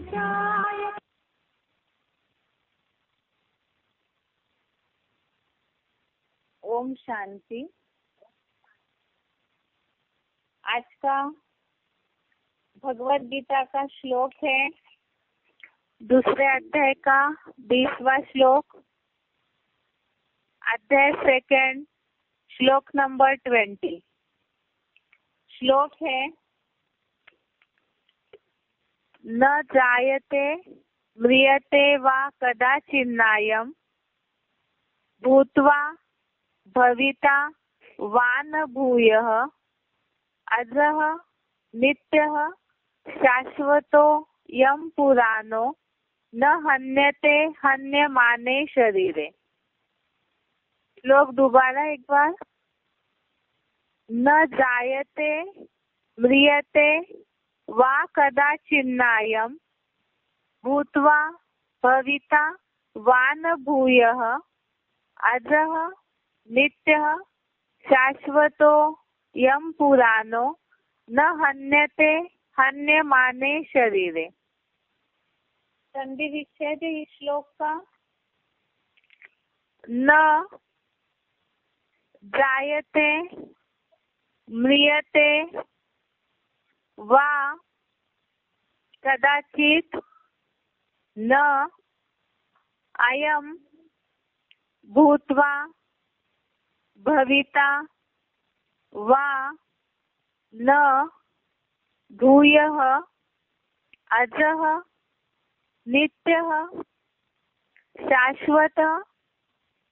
जाय। ओम शांति। आज का भगवत गीता का श्लोक है दूसरे अध्याय का 20वां श्लोक, अध्याय सेकंड, श्लोक नंबर 20। श्लोक है न जायते म्रियते वा कदाचिन्नायं भूत्वा भविता वा न भूयः अजः नित्यः शाश्वतो यं पुराणो न हन्यते हन्यमाने शरीरे। श्लोक दोबारा एक बार। न जायते म्रियते वा कदाचिन्नायं भूत्वा भविता वा न भूयः अजः नित्यः शाश्वतो यं पुराणो न हन्यते हन्यमाने शरीरे। संधि विच्छेद इस श्लोक का। न जायते म्रियते वा कदाचित न अयं भूत्वा भविता वा न भूयः अजः नित्यः शाश्वत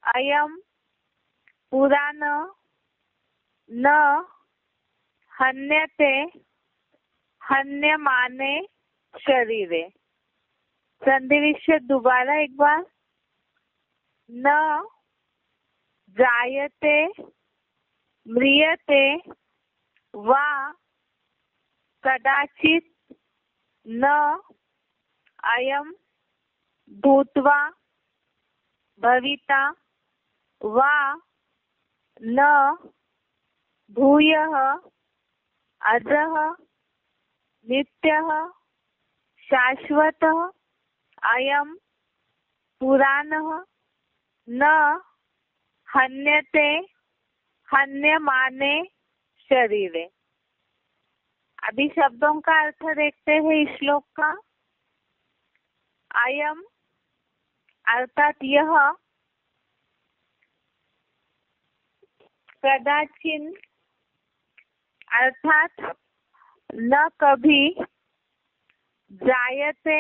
अयं पुराण न हन्यते हन्यमाने शरीरे। संधि विच्छेद दोबारा एक बार। न जायते म्रियते वा कदाचित न अयं भूत्वा भविता वा न भूयः अजः नित्यः शाश्वतः अयं पुराणः न हन्यते हन्यमाने शरीरे। अभी शब्दों का अर्थ देखते हैं इस श्लोक का। अयम अर्थात यह, कदाचिन अर्थात न कभी, जायते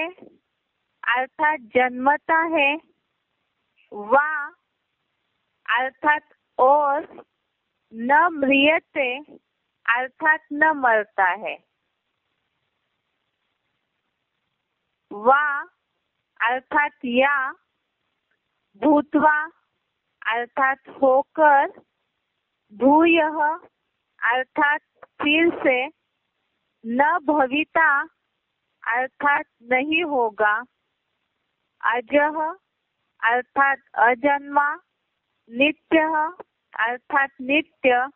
अर्थात जन्मता है, वा अर्थात और, न म्रियते अर्थात न मरता है, वा अर्थात या, भूत्वा अर्थात होकर, भूयः अर्थात फिर से, न भविता अर्थात नहीं होगा, अजः अर्थात अजन्मा, नित्यः अर्थात नित्य,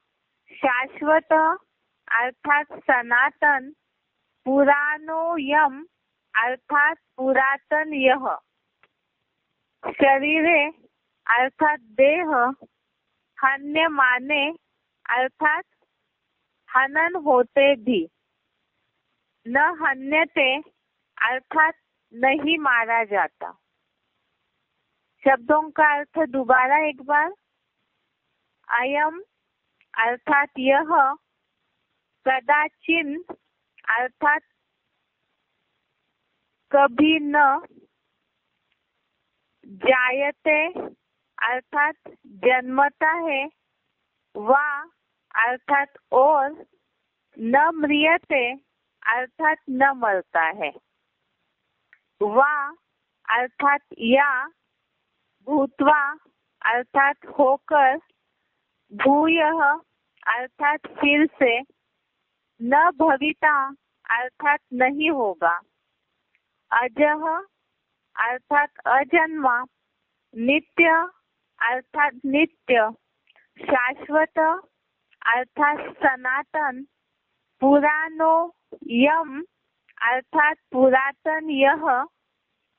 शाश्वत अर्थात सनातन, पुराणो यम अर्थात पुरातन यह, शरीरे अर्थात देह, हन्य माने अर्थात हनन होते भी, न हन्यते अर्थात नहीं मारा जाता। शब्दों का अर्थ दोबारा एक बार। अयम अर्थात यह, कदाचिन अर्थात कभी न, जायते अर्थात जन्मता है, वा अर्थात और, न म्रियते अर्थात न मरता है, वा अर्थात या, भूत्वा अर्थात होकर, भूयः अर्थात फिर से, न भविता अर्थात नहीं होगा, अजः अर्थात अजन्मा, नित्य अर्थात नित्य, शाश्वत अर्थात सनातन, पुराणो यम अर्थात पुरातन यह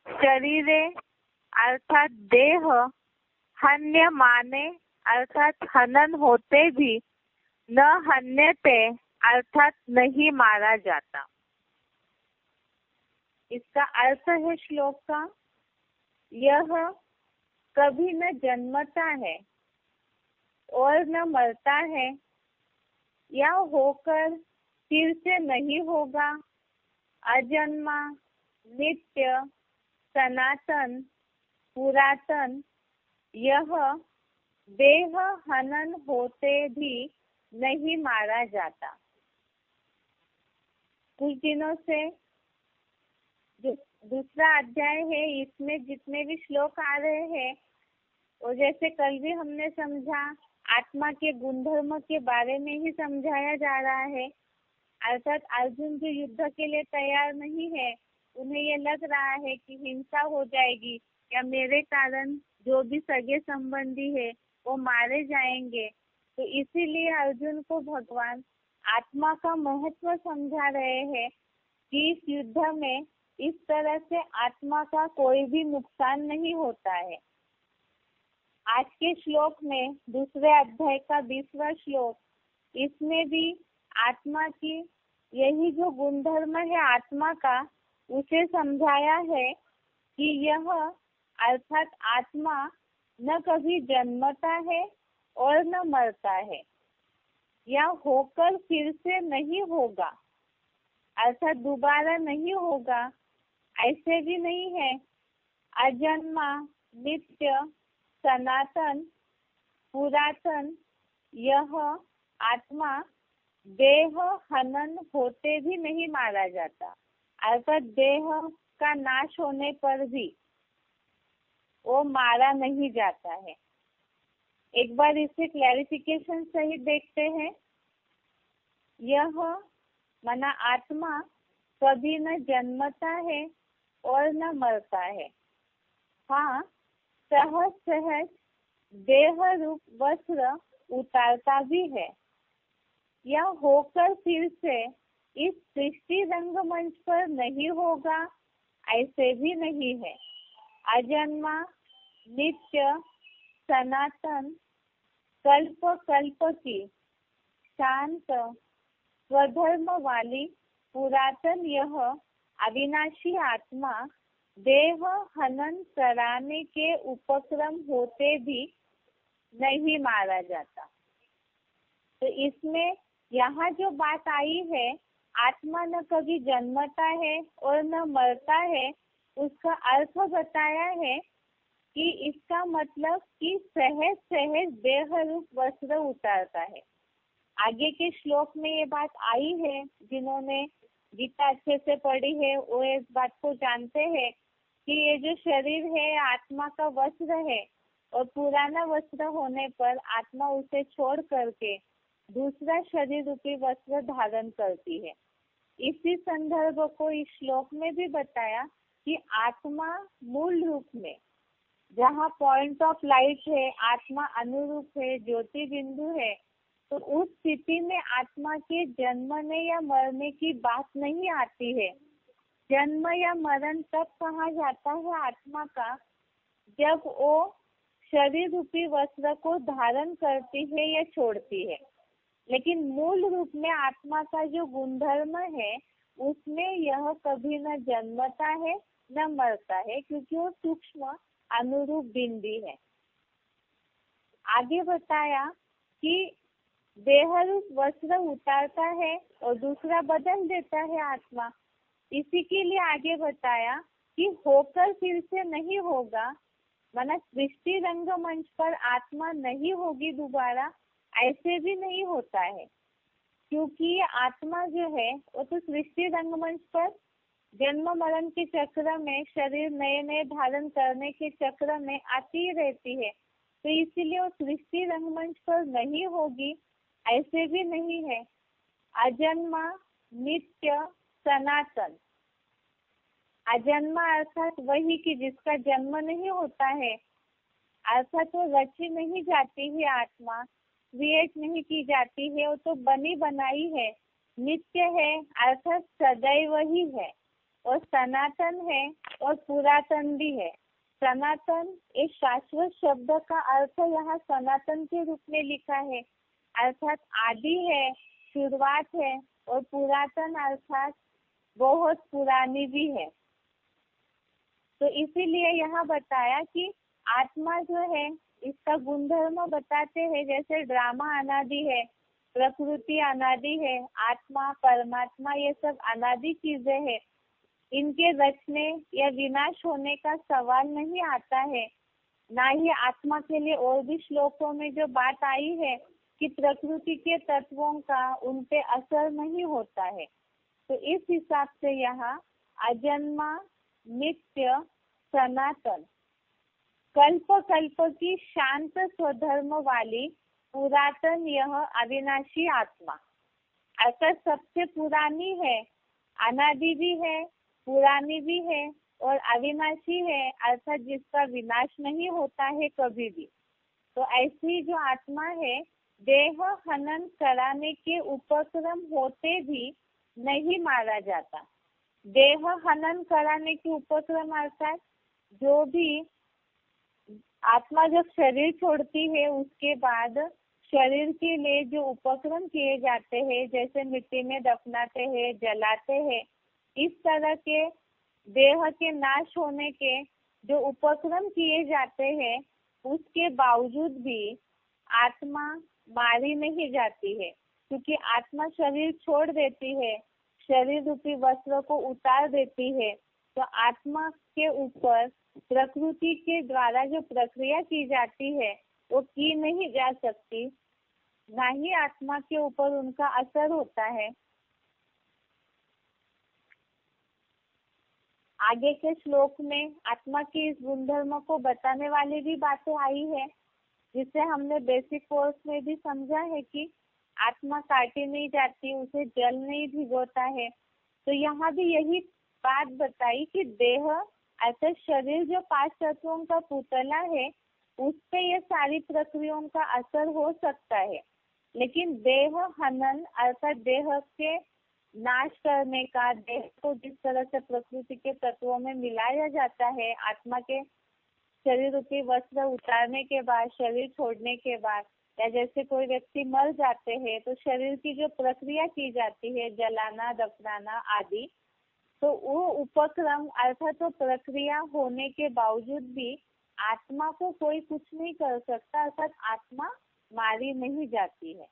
शरीरे अर्थात देह हन्य माने अर्थात हनन होते भी न हन्यते अर्थात नहीं मारा जाता। इसका अर्थ है श्लोक का, यह कभी न जन्मता है और न मरता है, या होकर फिर से नहीं होगा, अजन्मा नित्य सनातन पुरातन यह देह हनन होते भी नहीं मारा जाता। कुछ दिनों से जो दूसरा अध्याय है इसमें जितने भी श्लोक आ रहे हैं और जैसे कल भी हमने समझा आत्मा के गुणधर्म के बारे में ही समझाया जा रहा है। अर्थात अर्जुन जो युद्ध के लिए तैयार नहीं है, उन्हें ये लग रहा है कि हिंसा हो जाएगी या मेरे कारण जो भी सगे संबंधी है वो मारे जाएंगे, तो इसीलिए अर्जुन को भगवान आत्मा का महत्व समझा रहे हैं कि इस युद्ध में इस तरह से आत्मा का कोई भी नुकसान नहीं होता है। आज के श्लोक में दूसरे अध्याय का 20वां श्लोक, इसमें भी आत्मा की यही जो गुणधर्म है आत्मा का, उसे समझाया है कि यह अर्थात आत्मा न कभी जन्मता है और न मरता है, या होकर फिर से नहीं होगा अर्थात दोबारा नहीं होगा, ऐसे भी नहीं है। अजन्मा नित्य सनातन पुरातन यह आत्मा देह हनन होते भी नहीं मारा जाता, अर्थात देह का नाश होने पर भी वो मारा नहीं जाता है। एक बार इसे क्लैरिफिकेशन सहित देखते हैं। यह माना आत्मा कभी न जन्मता है और न मरता है, हाँ सहज सहज देह रूप वस्त्र उतारता भी है, या होकर फिर से इस सृष्टि रंगमंच पर नहीं होगा, ऐसे भी नहीं है। अजन्मा नित्य सनातन कल्प कल्प की शांत स्वधर्म वाली पुरातन यह अविनाशी आत्मा देह हनन कराने के उपक्रम होते भी नहीं मारा जाता। तो इसमें यहाँ जो बात आई है, आत्मा न कभी जन्मता है और न मरता है, उसका अर्थ बताया है कि इसका मतलब कि सहज सहज देह रूप वस्त्र उतारता है। आगे के श्लोक में ये बात आई है, जिन्होंने गीता अच्छे से पढ़ी है वो इस बात को जानते हैं कि ये जो शरीर है आत्मा का वस्त्र है, और पुराना वस्त्र होने पर आत्मा उसे छोड़ करके दूसरा शरीर रूपी वस्त्र धारण करती है। इसी संदर्भ को इस श्लोक में भी बताया कि आत्मा मूल रूप में जहाँ पॉइंट ऑफ लाइट है, आत्मा अनुरूप है, ज्योति बिंदु है, तो उस स्थिति में आत्मा के जन्मने या मरने की बात नहीं आती है। जन्म या मरण तब कहा जाता है आत्मा का जब वो शरीर रूपी वस्त्र को धारण करती है या छोड़ती है। लेकिन मूल रूप में आत्मा का जो गुणधर्म है उसमें यह कभी न जन्मता है न मरता है, क्योंकि वो सूक्ष्म अनुरूप बिंदी है। आगे बताया कि देह रूप वस्त्र उतारता है और दूसरा बदल देता है आत्मा। इसी के लिए आगे बताया कि होकर फिर से नहीं होगा, माना सृष्टि रंगमंच पर आत्मा नहीं होगी दोबारा, ऐसे भी नहीं होता है, क्योंकि आत्मा जो है वो तो सृष्टि रंगमंच पर जन्म मरण के चक्र में, शरीर नए नए धारण करने के चक्र में आती रहती है, तो इसीलिए वो सृष्टि रंगमंच पर नहीं होगी, ऐसे भी नहीं है। अजन्मा नित्य सनातन, अजन्मा अर्थात वही कि जिसका जन्म नहीं होता है, अर्थात वो रची नहीं जाती है, आत्मा क्रिएट नहीं की जाती है, वो तो बनी बनाई है। नित्य है अर्थात सदैव ही है, और सनातन है और पुरातन भी है। सनातन एक शाश्वत शब्द का अर्थ यहाँ सनातन के रूप में लिखा है, अर्थात आदि है, शुरुआत है, और पुरातन अर्थात बहुत पुरानी भी है। तो इसीलिए यहाँ बताया कि आत्मा जो है इसका गुणधर्म बताते हैं, जैसे ड्रामा अनादि है, प्रकृति अनादि है, आत्मा परमात्मा ये सब अनादि चीजें हैं। इनके रचने या विनाश होने का सवाल नहीं आता है। ना ही आत्मा के लिए और भी श्लोकों में जो बात आई है कि प्रकृति के तत्वों का उन पे असर नहीं होता है। तो इस हिसाब से यहाँ अजन्मा, नित्य, सनातन, कल्प कल्प की शांत स्वधर्म वाली पुरातन यह अविनाशी आत्मा अर्थात सबसे पुरानी है, अनादि भी है, पुरानी भी है और अविनाशी है, अर्थात जिसका विनाश नहीं होता है कभी भी। तो ऐसी जो आत्मा है, देह हनन कराने के उपक्रम होते भी नहीं मारा जाता। देह हनन कराने के उपक्रम अर्थात जो भी आत्मा जब शरीर छोड़ती है उसके बाद शरीर के लिए जो उपक्रम किए जाते हैं, जैसे मिट्टी में दफनाते हैं, जलाते हैं, इस तरह के देह के नाश होने के जो उपक्रम किए जाते हैं, उसके बावजूद भी आत्मा मारी नहीं जाती है, क्योंकि आत्मा शरीर छोड़ देती है, शरीर रूपी वस्त्र को उतार देती है। तो आत्मा के ऊपर प्रकृति के द्वारा जो प्रक्रिया की जाती है वो की नहीं जा सकती, ना ही आत्मा के ऊपर उनका असर होता है। आगे के श्लोक में आत्मा के इस गुणधर्म को बताने वाली भी बातें आई है, जिसे हमने बेसिक कोर्स में भी समझा है कि आत्मा काटी नहीं जाती, उसे जल नहीं भिगोता है। तो यहाँ भी यही बात बताई कि देह अर्थात शरीर जो 5 तत्वों का पुतला है, उस पे ये सारी प्रक्रियाओं का असर हो सकता है, लेकिन देह हनन अर्थात देह के नाश करने का, देह को जिस तरह से प्रकृति के तत्वों में मिलाया जाता है, आत्मा के शरीर रूपी वस्त्र उतारने के बाद, शरीर छोड़ने के बाद, या जैसे कोई व्यक्ति मर जाते हैं तो शरीर की जो प्रक्रिया की जाती है, जलाना, दफनाना आदि, तो वो उपक्रम अर्थात तो प्रक्रिया होने के बावजूद भी आत्मा को कोई कुछ नहीं कर सकता, अर्थात आत्मा मारी नहीं जाती है।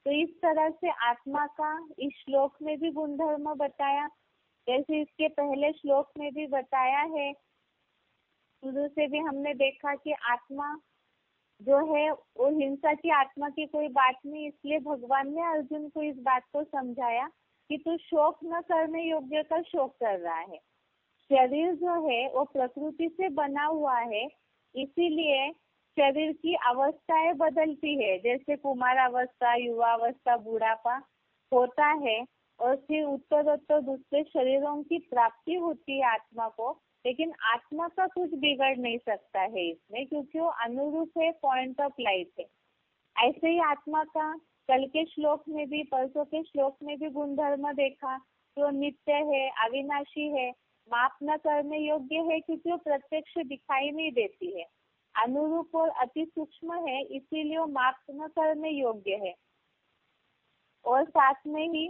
तो इस तरह से आत्मा का इस श्लोक में भी गुणधर्म बताया, जैसे इसके पहले श्लोक में भी बताया है। शुरू से भी हमने देखा कि आत्मा जो है वो हिंसा की आत्मा की कोई बात नहीं, इसलिए भगवान ने अर्जुन को इस बात को समझाया कि तू शोक न करने योग्य का शोक कर रहा है। शरीर जो है वो प्रकृति से बना हुआ है, इसीलिए शरीर की अवस्थाएं बदलती है, जैसे कुमार अवस्था, युवा अवस्था, बुढ़ापा होता है, और फिर उत्तरोत्तर दूसरे शरीरों की प्राप्ति होती है आत्मा को। लेकिन आत्मा का कुछ बिगड़ नहीं सकता है इसमें, क्योंकि वो अनुरूप है, पॉइंट ऑफ लाइफ है। ऐसे ही आत्मा का कल के श्लोक में भी, परसों के श्लोक में भी गुणधर्म देखा, तो नित्य है, अविनाशी है, माप न करने योग्य है, क्योंकि वो प्रत्यक्ष दिखाई नहीं देती है, अनुरूप और अति सूक्ष्म है, इसीलिए वो माप न करने योग्य है। और साथ में ही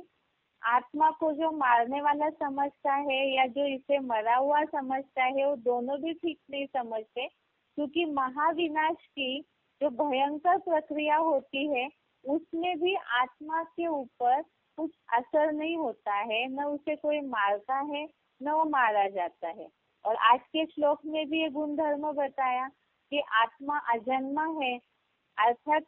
आत्मा को जो मारने वाला समझता है या जो इसे मरा हुआ समझता है, वो दोनों भी ठीक नहीं समझते, क्योंकि महाविनाश की जो भयंकर प्रक्रिया होती है उसमें भी आत्मा के ऊपर कुछ असर नहीं होता है, न उसे कोई मारता है न वो मारा जाता है। और आज के श्लोक में भी ये गुणधर्म बताया कि आत्मा अजन्मा है, अर्थात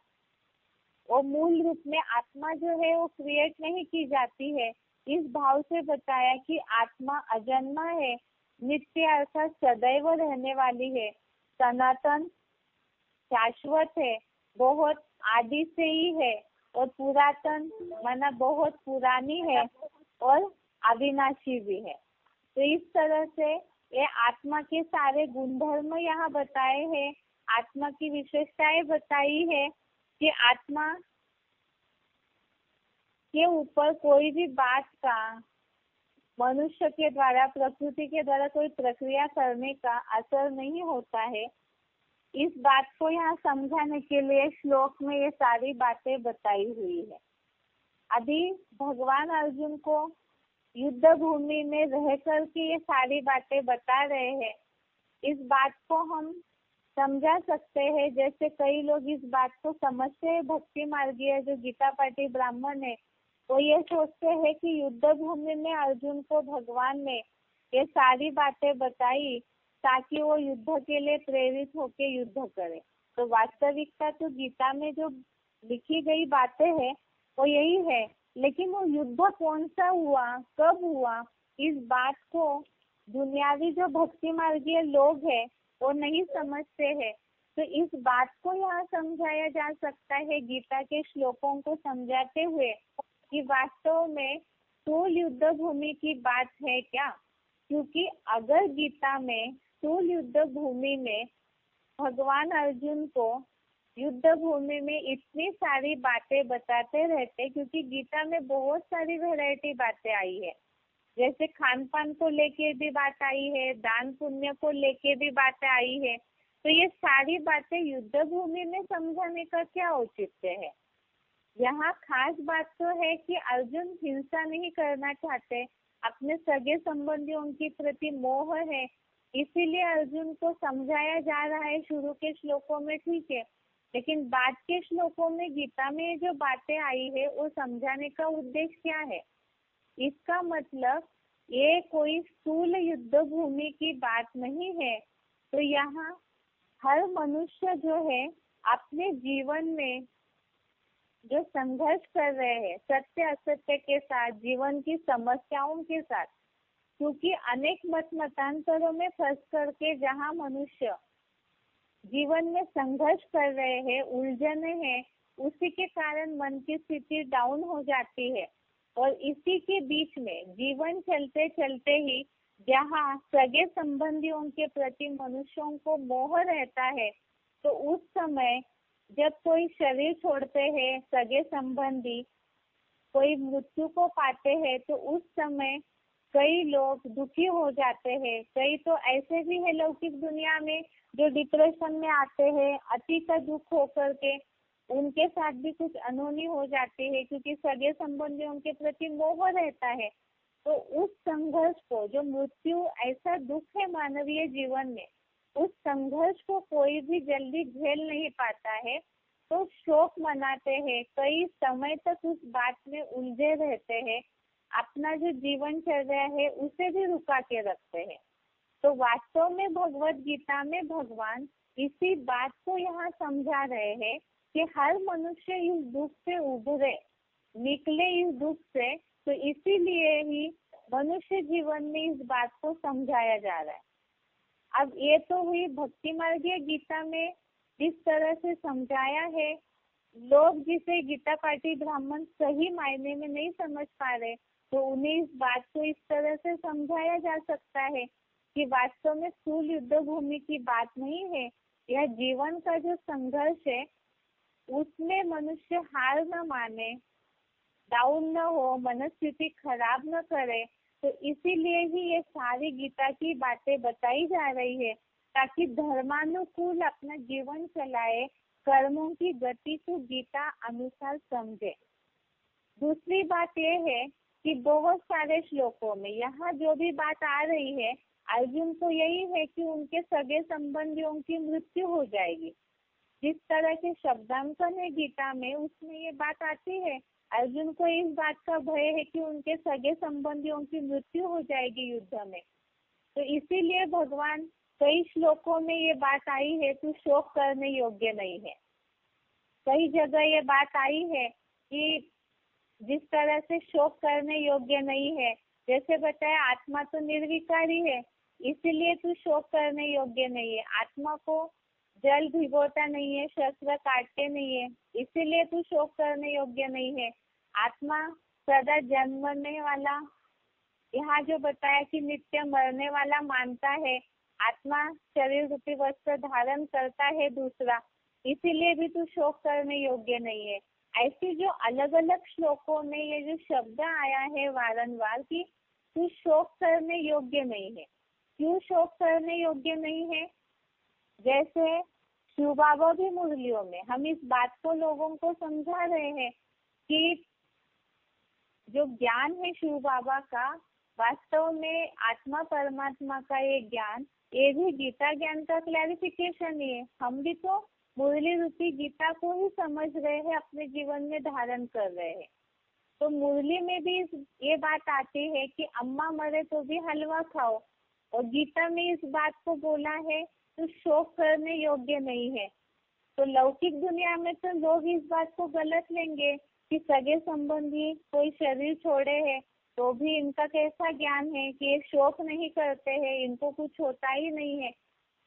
वो मूल रूप में आत्मा जो है वो क्रिएट नहीं की जाती है। इस भाव से बताया कि आत्मा अजन्मा है, नित्य अर्थात सदैव रहने वाली है, सनातन शाश्वत है, बहुत आदि से ही है, और पुरातन माना बहुत पुरानी है, और अविनाशी भी है। तो इस तरह से ये आत्मा के सारे गुणधर्म यहाँ बताए हैं, आत्मा की विशेषताएं बताई है कि आत्मा के ऊपर कोई भी बात का मनुष्य के द्वारा, प्रकृति के द्वारा कोई प्रक्रिया करने का असर नहीं होता है। इस बात को यहाँ समझाने के लिए श्लोक में ये सारी बातें बताई हुई है। अभी भगवान अर्जुन को युद्ध भूमि में रह कर के ये सारी बातें बता रहे हैं। इस बात को हम समझा सकते हैं, जैसे कई लोग इस बात को समझते हैं, भक्ति मार्गीय जो गीता पाठी ब्राह्मण है वो ये सोचते हैं कि युद्ध भूमि में अर्जुन को भगवान ने ये सारी बातें बताई ताकि वो युद्ध के लिए प्रेरित होके युद्ध करे। तो वास्तविकता तो गीता में जो लिखी गई बातें हैं वो यही है, लेकिन वो युद्ध कौन सा हुआ, कब हुआ, इस बात को दुनियावी जो भक्ति मार्गीय लोग हैं वो नहीं समझते हैं। तो इस बात को यहाँ समझाया जा सकता है गीता के श्लोकों को समझाते हुए कि वास्तव में स्थूल युद्ध भूमि की बात है क्या। क्योंकि अगर गीता में स्थूल युद्ध भूमि में भगवान अर्जुन को युद्ध भूमि में इतनी सारी बातें बताते रहते, क्योंकि गीता में बहुत सारी वैरायटी बातें आई है, जैसे खान पान को लेके भी बात आई है, दान पुण्य को लेके भी बातें आई है। तो ये सारी बातें युद्ध भूमि में समझाने का क्या औचित्य है। यहाँ खास बात तो है कि अर्जुन हिंसा नहीं करना चाहते, अपने सगे संबंधियों के प्रति मोह है, इसीलिए अर्जुन को समझाया जा रहा है शुरू के श्लोकों में, ठीक है। लेकिन बाद के श्लोकों में गीता में जो बातें आई है वो समझाने का उद्देश्य क्या है। इसका मतलब ये कोई स्थूल युद्ध भूमि की बात नहीं है। तो यहाँ हर मनुष्य जो है अपने जीवन में जो संघर्ष कर रहे हैं सत्य असत्य के साथ, जीवन की समस्याओं के साथ, क्योंकि अनेक मतांतरों में फंस करके जहाँ मनुष्य जीवन में संघर्ष कर रहे हैं, उलझने हैं, उसी के कारण मन की स्थिति डाउन हो जाती है। और इसी के बीच में जीवन चलते चलते ही जहाँ सगे संबंधियों के प्रति मनुष्यों को मोह रहता है, तो उस समय जब कोई शरीर छोड़ते हैं सगे संबंधी, कोई मृत्यु को पाते हैं, तो उस समय कई लोग दुखी हो जाते हैं। कई तो ऐसे भी है लौकिक दुनिया में जो डिप्रेशन में आते हैं, अति का दुख होकर के उनके साथ भी कुछ अनहोनी हो जाती है, क्योंकि सगे संबंधियों के प्रति मोह रहता है। तो उस संघर्ष को, जो मृत्यु ऐसा दुख है मानवीय जीवन में, उस संघर्ष को कोई भी जल्दी झेल नहीं पाता है, तो शोक मनाते हैं, कई समय तक उस बात में उलझे रहते हैं, अपना जो जीवन चल रहा है उसे भी रुका के रखते हैं। तो वास्तव में भगवत गीता में भगवान इसी बात को यहाँ समझा रहे हैं कि हर मनुष्य इस दुख से उभरे, निकले इस दुख से। तो इसीलिए ही मनुष्य जीवन में इस बात को समझाया जा रहा है। अब ये तो हुई भक्ति मार्गीय गीता में जिस तरह से समझाया है, लोग जिसे गीता पाठी ब्राह्मण सही मायने में नहीं समझ पा रहे, तो उन्हें इस बात को इस तरह से समझाया जा सकता है कि वास्तव में स्थूल युद्ध भूमि की बात नहीं है। यह जीवन का जो संघर्ष है उसमें मनुष्य हार न माने, डाउन न हो, मनस्थिति खराब न करे। तो इसीलिए ही ये सारी गीता की बातें बताई जा रही है, ताकि धर्मानुकूल अपना जीवन चलाए, कर्मों की गति को गीता अनुसार समझे। दूसरी बात ये है कि बहुत सारे श्लोकों में यहाँ जो भी बात आ रही है, अर्जुन को यही है कि उनके सगे संबंधियों की मृत्यु हो जाएगी। जिस तरह के शब्दांकन है गीता में उसमें ये बात आती है। अर्जुन को इस बात का भय है कि उनके सगे संबंधियों की मृत्यु हो जाएगी युद्ध में। तो इसीलिए भगवान कई श्लोकों में ये बात आई है कि शोक करने योग्य नहीं है। कई जगह ये बात आई है कि जिस तरह से शोक करने योग्य नहीं है, जैसे बताया आत्मा तो निर्विकारी है, इसीलिए तू शोक करने योग्य नहीं है। आत्मा को जल भिगोता नहीं है, शस्त्र काटते नहीं है, इसीलिए तू शोक करने योग्य नहीं है। आत्मा सदा जन्मने वाला, यहाँ जो बताया कि नित्य मरने वाला मानता है, आत्मा शरीर रूपी वस्त्र धारण करता है दूसरा, इसीलिए भी तू शोक करने योग्य नहीं है। ऐसे जो अलग अलग श्लोकों में ये जो शब्द आया है वारंवार कि तू शोक करने योग्य नहीं है। क्यों शोक करने योग्य नहीं है? जैसे शिव बाबा भी मुरलियों में हम इस बात को लोगों को समझा रहे हैं कि जो ज्ञान है शिव बाबा का, वास्तव में आत्मा परमात्मा का ये ज्ञान, ये भी गीता ज्ञान का क्लैरिफिकेशन ही है। हम भी तो मुरली रूपी गीता को ही समझ रहे हैं, अपने जीवन में धारण कर रहे हैं। तो मुरली में भी ये बात आती है कि अम्मा मरे तो भी हलवा खाओ, और गीता में इस बात को बोला है तो शोक करने योग्य नहीं है। तो लौकिक दुनिया में तो लोग इस बात को गलत लेंगे कि सगे संबंधी कोई शरीर छोड़े हैं तो भी इनका कैसा ज्ञान है कि ये शोक नहीं करते हैं, इनको कुछ होता ही नहीं है।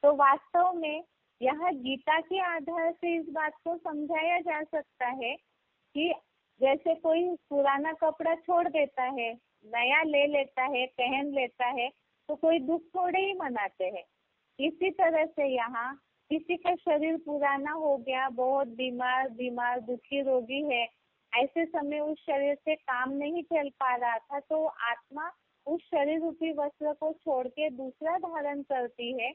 तो वास्तव में यह गीता के आधार से इस बात को समझाया जा सकता है कि जैसे कोई पुराना कपड़ा छोड़ देता है, नया ले लेता है, पहन लेता है, तो कोई दुख थोड़े ही मनाते हैं। इसी तरह से यहाँ किसी का शरीर पुराना हो गया, बहुत बीमार दुखी रोगी है, ऐसे समय उस शरीर से काम नहीं चल पा रहा था, तो आत्मा उस शरीर रूपी वस्त्र को छोड़ के दूसरा धारण करती है।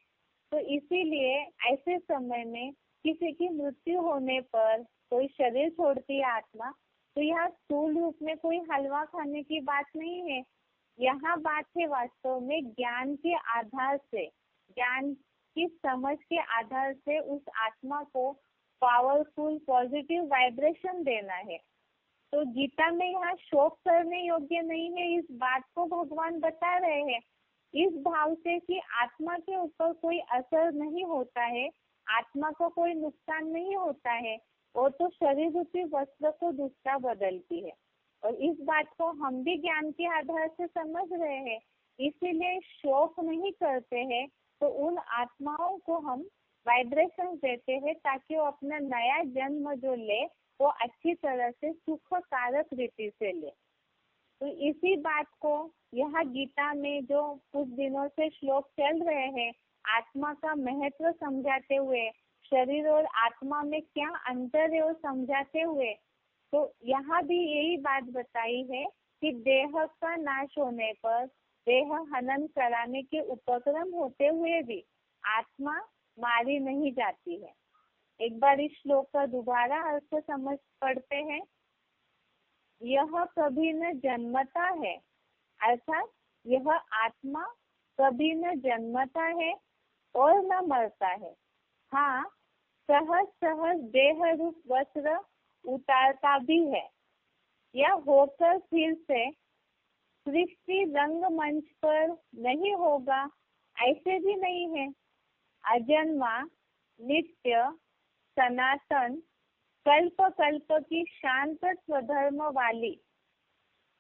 तो इसीलिए ऐसे समय में किसी की मृत्यु होने पर कोई शरीर छोड़ती है आत्मा, तो यहाँ स्थूल रूप में कोई हलवा खाने की बात नहीं है। यहाँ बात है वास्तव में ज्ञान के आधार से, ज्ञान की समझ के आधार से उस आत्मा को पावरफुल पॉजिटिव वाइब्रेशन देना है। तो गीता में यहाँ शोक करने योग्य नहीं है, इस बात को भगवान बता रहे हैं इस भाव से कि आत्मा के ऊपर कोई असर नहीं होता है, आत्मा को कोई नुकसान नहीं होता है, वो तो शरीर रूपी वस्त्र को दूसरा बदलती है। और इस बात को हम भी ज्ञान के आधार से समझ रहे हैं, इसीलिए शोक नहीं करते हैं। तो उन आत्माओं को हम वाइब्रेशन देते हैं ताकि वो अपना नया जन्म जो ले वो अच्छी तरह से सुख कारक रीति से ले। तो इसी बात को यहाँ गीता में जो कुछ दिनों से श्लोक चल रहे हैं, आत्मा का महत्व समझाते हुए, शरीर और आत्मा में क्या अंतर है वो समझाते हुए, तो यहाँ भी यही बात बताई है कि देह का नाश होने पर देह हनन कराने के उपक्रम होते हुए भी आत्मा मारी नहीं जाती है। एक बार इस श्लोक का दोबारा अर्थ समझ पढ़ते हैं। यह कभी न जन्मता है, अर्थात यह आत्मा कभी न जन्मता है और न मरता है। हाँ, सहज सहज देह रूप वस्त्र उतारता भी है, यह होकर फिर से सृष्टि रंगमंच पर नहीं होगा, ऐसे भी नहीं है। अजन्मा, नित्य, सनातन, कल्प कल्प की शांत स्वधर्म वाली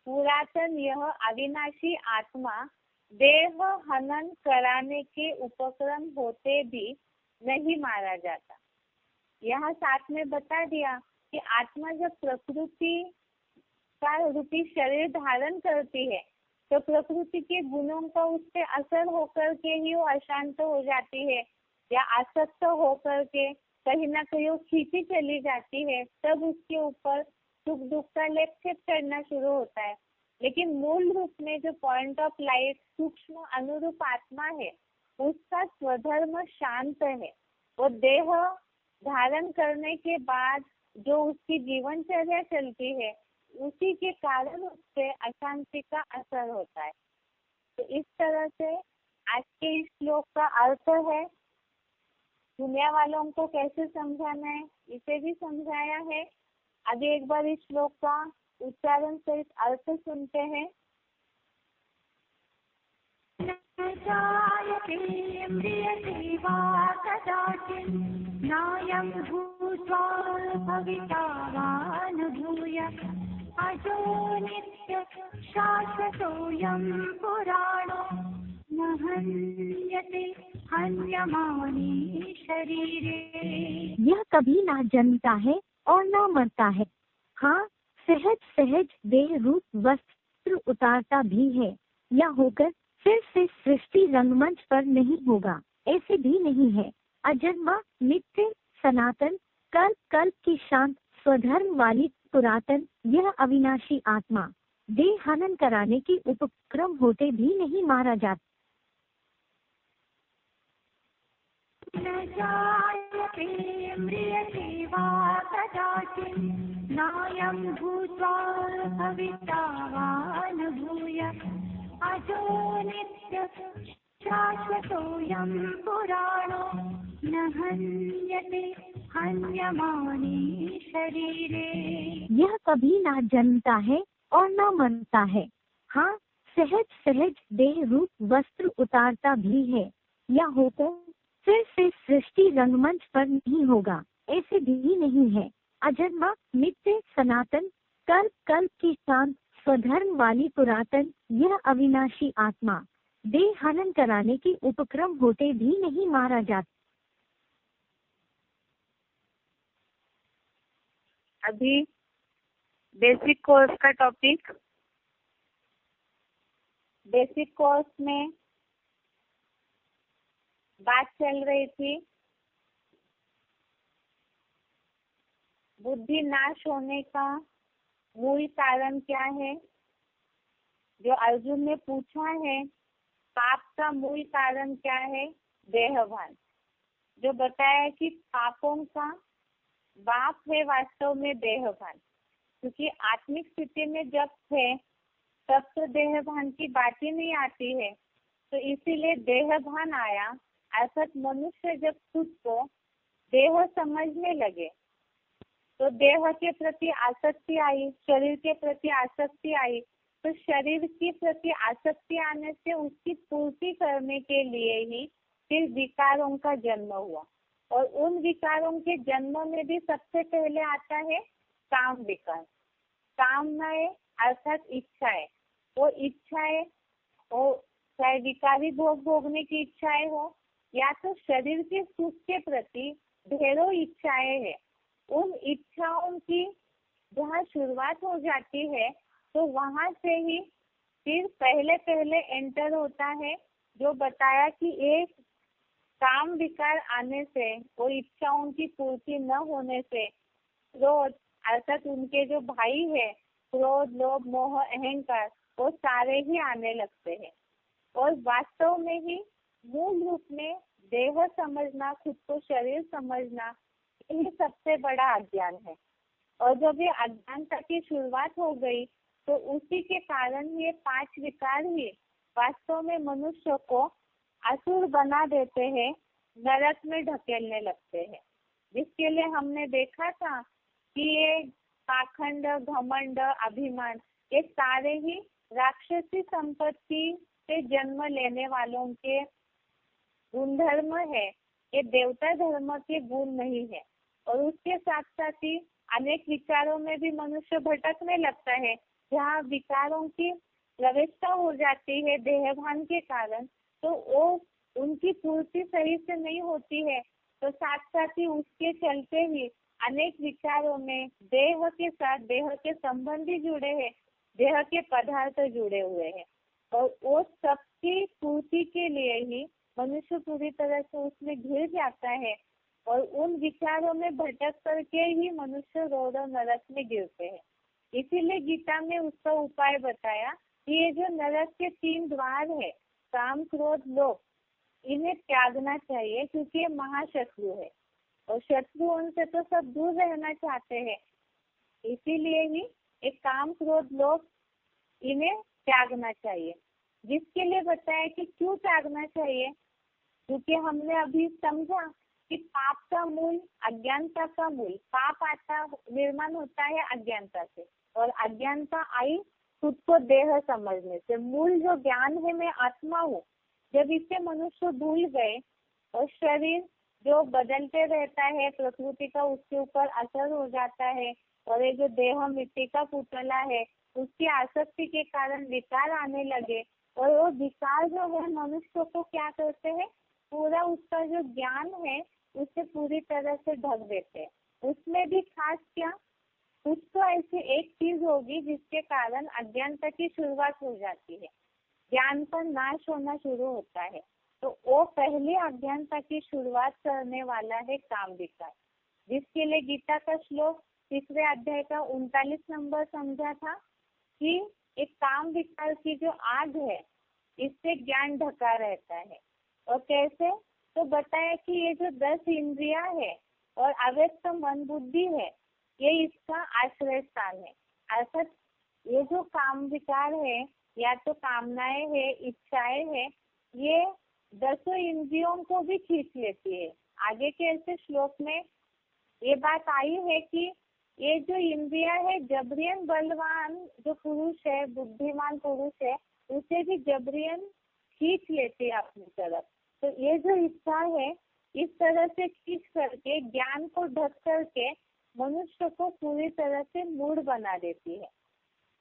पुरातन यह अविनाशी आत्मा देह हनन कराने के उपक्रम होते भी नहीं मारा जाता। यहाँ साथ में बता दिया कि आत्मा जब प्रकृति का रूपी शरीर धारण करती है तो प्रकृति के गुणों का उस पे असर होकर के ही वो अशांत हो जाती है या आसक्त होकर के कहीं ना कहीं वो खींची चली जाती है, तब उसके ऊपर सुख दुख का लेप छेप करना शुरू होता है। लेकिन मूल रूप में जो पॉइंट ऑफ लाइट सूक्ष्म अनुरूप आत्मा है, उसका स्वधर्म शांत है। वो देह धारण करने के बाद जो उसकी जीवनचर्या चलती है उसी के कारण उससे अशांति का असर होता है। तो इस तरह से आज के इस श्लोक का अर्थ है, दुनिया वालों को कैसे समझाना है इसे भी समझाया है। अभी एक बार इस श्लोक का उच्चारण सहित अर्थ सुनते हैं। नायं भूत्वा भविता वा न भूयः अजो नित्य शाश्वतोऽयं पुराणो न हन्यते हन्यमाने शरीरे। यह कभी ना जन्मता है और न मरता है। हाँ, सहज सहज देह रूप वस्त्र उतारता भी है, या होकर फिर से सृष्टि रंगमंच पर नहीं होगा, ऐसे भी नहीं है। अजन्मा, नित्य, सनातन, कल्प कल्प की शांत स्वधर्म वाली पुरातन यह अविनाशी आत्मा देह हनन कराने की उपक्रम होते भी नहीं मारा जाता। न जायते म्रियते वा कदाचित् नायं भूत्वा भविता वा न भूयः अजो नित्य शाश्वतोऽयं पुराणो न हन्यते हन्यमाने शरीरे। यह कभी ना जन्मता है और न मरता है। हाँ, सहज सहज देह रूप वस्त्र उतारता भी है या होकर फिर से सृष्टि रंगमंच पर नहीं होगा, ऐसे भी नहीं है। अजन्मा नित्य सनातन कल्प कल्प की शांत स्वधर्म वाली पुरातन यह अविनाशी आत्मा देह हनन कराने की उपक्रम होते भी नहीं मारा जाता। अभी बेसिक कोर्स का टॉपिक, बेसिक कोर्स में बात चल रही थी बुद्धि नाश होने का मूल कारण क्या है। जो अर्जुन ने पूछा है पाप का मूल कारण क्या है, देहभान। जो बताया कि पापों का बाप है वास्तव में देहभान, क्योंकि आत्मिक स्थिति में जब थे तब तो देहभान की बात ही नहीं आती है, तो इसीलिए देहभान आया। अर्थात मनुष्य जब खुद को देह समझने लगे तो देह के प्रति आसक्ति आई, शरीर के प्रति आसक्ति आई, तो शरीर की प्रति आसक्ति आने से उसकी पूर्ति करने के लिए ही फिर विकारों का जन्म हुआ। और उन विकारों के जन्म में भी सबसे पहले आता है काम विकार। कामनाएं अर्थात इच्छाएं, वो इच्छाएं वो चाहे विकारी भोग भोगने की इच्छाएं हो या तो शरीर के सुख के प्रति ढेरों इच्छाएं है। उन इच्छाओं की जहाँ शुरुआत हो जाती है तो वहां से ही फिर पहले पहले एंटर होता है। जो बताया कि एक काम विकार आने से, वो इच्छाओं की पूर्ति न होने से क्रोध अर्थात उनके जो भाई है क्रोध लोभ मोह अहंकार, वो सारे ही आने लगते हैं। और वास्तव में ही मूल रूप में देह समझना, खुद को शरीर समझना, यही सबसे बड़ा अज्ञान है। और जब ये अज्ञानता की शुरुआत हो गई तो उसी के कारण ये 5 विकार ही वास्तव में मनुष्य को असुर बना देते हैं, नरक में ढकेलने लगते हैं। जिसके लिए हमने देखा था कि ये पाखंड, घमंड, अभिमान, ये सारे ही राक्षसी संपत्ति से जन्म लेने वालों के गुणधर्म है। ये देवता धर्म के गुण नहीं है। और उसके साथ साथ ही अनेक विचारों में भी मनुष्य भटकने लगता है। जहाँ विकारों की प्रवेशता हो जाती है देहभान के कारण, तो वो उनकी पूर्ति सही से नहीं होती है। तो साथ साथ ही उसके चलते ही अनेक विचारों में देह के साथ देह के संबंधी जुड़े हैं, देह के पदार्थ जुड़े हुए हैं। और वो सबकी पूर्ति के लिए ही मनुष्य पूरी तरह से उसमें घिर जाता है। और उन विचारों में भटक करके ही मनुष्य रोड नरक में गिरते हैं। इसीलिए गीता में उसका उपाय बताया कि ये जो नरक के 3 द्वार है, काम क्रोध लोभ, इन्हें त्यागना चाहिए, क्योंकि ये महाशत्रु है। और शत्रु उनसे तो सब दूर रहना चाहते हैं। इसीलिए ही एक काम क्रोध लोभ इन्हें त्यागना चाहिए। जिसके लिए बताया कि क्यों त्यागना चाहिए, क्योंकि हमने अभी समझा कि पाप का मूल अज्ञानता का मूल, पाप आता निर्माण होता है अज्ञानता से, और अज्ञानता आई खुद को देह समझने से। मूल जो ज्ञान है मैं आत्मा हूँ, जब इसे मनुष्य भूल गए और शरीर जो बदलते रहता है, प्रकृति का उसके ऊपर असर हो जाता है, और ये जो देह मिट्टी का पुतला है उसकी आसक्ति के कारण विकार आने लगे। और वो विकार जो है मनुष्य को क्या करते हैं, पूरा उसका जो ज्ञान है उसे पूरी तरह से ढक देते हैं। उसमें भी खास क्या, कुछ तो ऐसी एक चीज होगी जिसके कारण अज्ञानता की शुरुआत हो जाती है, ज्ञान का नाश होना शुरू होता है। तो वो पहले अज्ञानता की शुरुआत करने वाला है काम विकार, जिसके लिए गीता का श्लोक तीसरे अध्याय का 39 नंबर समझा था कि एक काम विकार की जो आग है इससे ज्ञान ढका रहता है। और कैसे? तो बताया कि ये जो 10 इंद्रियां है और अव्यक्त मन बुद्धि है, ये इसका आश्रय स्थान है। अर्थात ये जो काम विकार है या तो कामनाएं है, इच्छाएं है, ये 10 इंद्रियों को भी खींच लेती है। आगे के ऐसे श्लोक में ये बात आई है कि ये जो इंद्रिया है जबरियन बलवान जो पुरुष है, बुद्धिमान पुरुष है, उसे भी जबरियन खींच लेते हैं अपनी तरफ। तो ये जो इच्छा है इस तरह से खींच करके ज्ञान को ढक करके मनुष्य को पूरी तरह से मूढ़ बना देती है।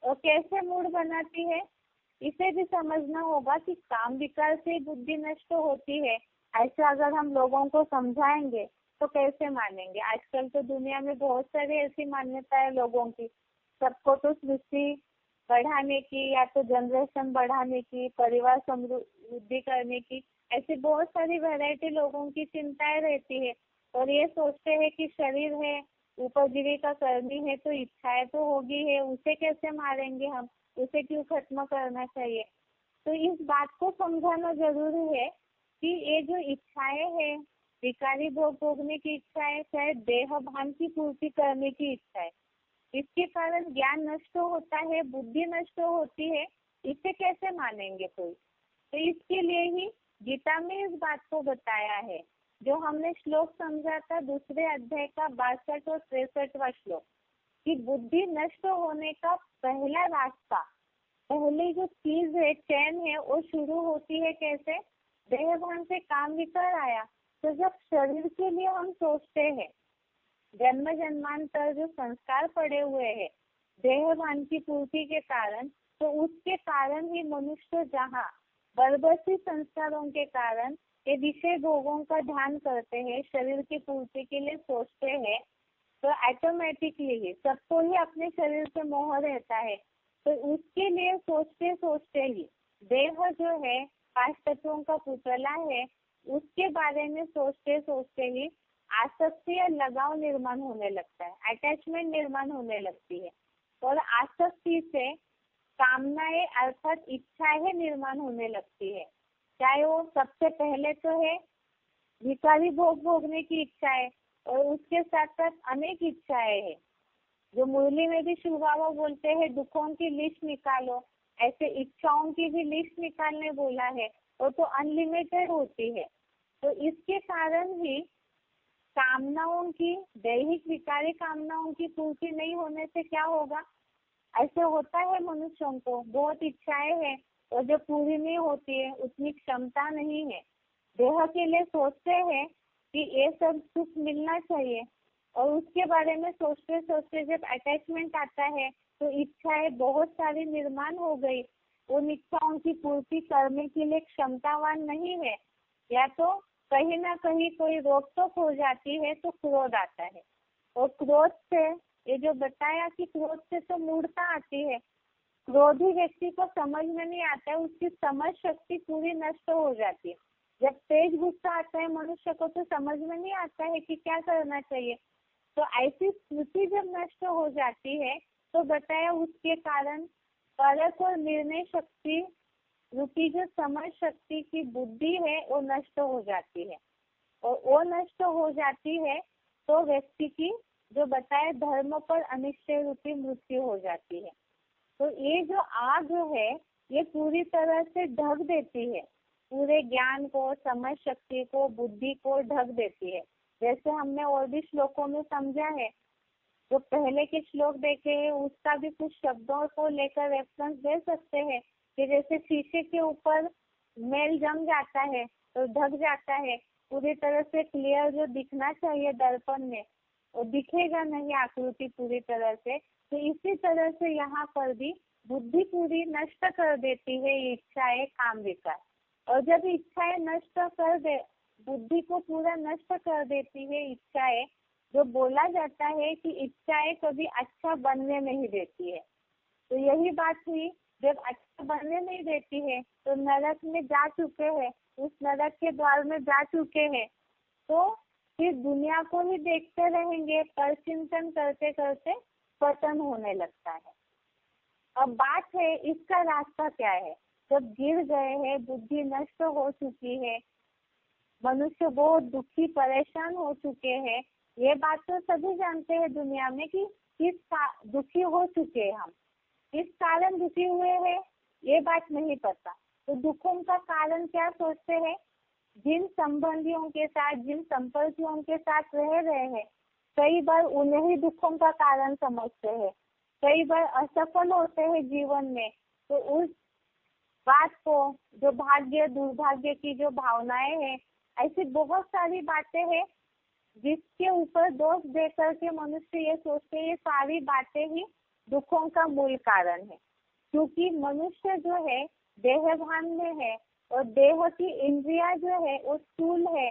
और कैसे मूढ़ बनाती है इसे भी समझना होगा कि काम विकार से बुद्धि नष्ट होती है। ऐसे अगर हम लोगों को समझाएंगे तो कैसे मानेंगे? आजकल तो दुनिया में बहुत सारी ऐसी मान्यता है लोगों की, सबको तो सृष्टि बढ़ाने की या तो जनरेशन बढ़ाने की, परिवार समृद्धि करने की, ऐसी बहुत सारी वैरायटी लोगों की चिंताएं रहती है। और ये सोचते हैं कि शरीर है, उपजीविका करनी है तो इच्छाएं तो होगी है, उसे कैसे मारेंगे हम, उसे क्यों खत्म करना चाहिए? तो इस बात को समझाना जरूरी है कि ये जो इच्छाएं है, विकारी भोग भोगने की इच्छा है, चाहे देह भान की पूर्ति करने की इच्छा है, इसके कारण ज्ञान नष्ट होता है, बुद्धि नष्ट होती है, इसे कैसे मानेंगे कोई? तो इसके लिए ही गीता में इस बात को बताया है। जो हमने श्लोक समझा था दूसरे अध्याय का 62 और 63वां श्लोक, कि बुद्धि नष्ट होने का पहला रास्ता, पहले जो चीज है, चैन है, वो शुरू होती है कैसे? देह भान से काम विकार आया तो जब शरीर के लिए हम सोचते हैं, जन्म जन्मांतर जो संस्कार पड़े हुए हैं देह भान की पूर्ति के कारण, तो उसके कारण ही मनुष्य जहाँ बर्बसी संस्कारों के कारण ये विषय भोगों का ध्यान करते हैं, शरीर की पूर्ति के लिए सोचते हैं, तो ऑटोमेटिकली ही सबको ही अपने शरीर से मोह रहता है। तो उसके लिए सोचते सोचते ही देह जो है 5 तत्वों का पुतला है, उसके बारे में सोचते सोचते ही आसक्ति या लगाव निर्माण होने लगता है, अटैचमेंट निर्माण होने लगती है। और आसक्ति से कामनाएं अर्थात इच्छाएं निर्माण होने लगती है। चाहे वो सबसे पहले तो है विकारी भोग भोगने की इच्छाएं, और उसके साथ साथ अनेक इच्छाएं हैं। जो मुरली में भी शिव बाबा बोलते हैं दुखों की लिस्ट निकालो, ऐसे इच्छाओं की भी लिस्ट निकालने बोला है, वो तो अनलिमिटेड होती है। तो इसके कारण ही कामनाओं की, दैहिक विकारी कामनाओं की पूर्ति नहीं होने से क्या होगा? ऐसे होता है मनुष्यों को, बहुत इच्छाएं हैं और जो पूरी नहीं होती है, उतनी क्षमता नहीं है। देह के लिए सोचते हैं कि ये सब सुख मिलना चाहिए, और उसके बारे में सोचते सोचते जब अटैचमेंट आता है तो इच्छाएं बहुत सारी निर्माण हो गई, उन इच्छाओं की पूर्ति करने के लिए क्षमतावान नहीं है, या तो कहीं ना कहीं कोई रोक टोक हो जाती है, तो क्रोध आता है। और क्रोध से, ये जो बताया कि क्रोध से तो मूर्खता आती है, क्रोधी व्यक्ति को समझ में नहीं आता है, उसकी समझ शक्ति पूरी नष्ट हो जाती है। जब तेज गुस्सा आता है मनुष्य को तो समझ में नहीं आता है कि क्या करना चाहिए। तो ऐसी स्मृति जब नष्ट हो जाती है तो बताया उसके कारण परख और निर्णय शक्ति रूपी जो समझ शक्ति की बुद्धि है वो नष्ट हो जाती है। और वो नष्ट हो जाती है तो व्यक्ति की जो बताए धर्म पर अनिश्चय रूपी मृत्यु हो जाती है। तो ये जो आग है ये पूरी तरह से ढक देती है, पूरे ज्ञान को, समझ शक्ति को, बुद्धि को ढक देती है। जैसे हमने और भी श्लोकों में समझा है, जो पहले के श्लोक देखे हैं उसका भी कुछ शब्दों को लेकर रेफरेंस दे सकते हैं कि जैसे शीशे के ऊपर मेल जम जाता है तो ढक जाता है, पूरी तरह से क्लियर जो दिखना चाहिए दर्पण में वो दिखेगा नहीं, आकृति पूरी तरह से। तो इसी तरह से यहाँ पर भी बुद्धि पूरी नष्ट कर देती है इच्छाएं, काम विकार। और जब इच्छाएं नष्ट कर दे, बुद्धि को पूरा नष्ट कर देती है इच्छाएं, जो बोला जाता है कि इच्छाएं कभी अच्छा बनने नहीं देती है। तो यही बात हुई, जब अच्छा बनने नहीं देती है तो नरक में जा चुके हैं, उस नरक के द्वार में जा चुके हैं, तो फिर दुनिया को ही देखते रहेंगे, पर चिंतन करते करते पतन होने लगता है। अब बात है इसका रास्ता क्या है। जब गिर गए हैं, बुद्धि नष्ट हो चुकी है, मनुष्य बहुत दुखी परेशान हो चुके हैं, ये बात तो सभी जानते हैं दुनिया में कि दुखी हो चुके हैं हम, किस कारण दुखी हुए हैं ये बात नहीं पता। तो दुखों का कारण क्या सोचते हैं, जिन संबंधियों के साथ, जिन संपर्कों के साथ रह रहे हैं, कई बार उन्हें ही दुखों का कारण समझते हैं। कई बार असफल होते हैं जीवन में, तो उस बात को, जो भाग्य दुर्भाग्य की जो भावनाएं हैं, ऐसी बहुत सारी बातें हैं जिसके ऊपर दोष दे करके मनुष्य ये सोचते हैं ये सारी बातें ही दुखों का मूल कारण है। क्योंकि मनुष्य जो है देहभान में है, और देह की इंद्रिया जो है वो स्थूल है,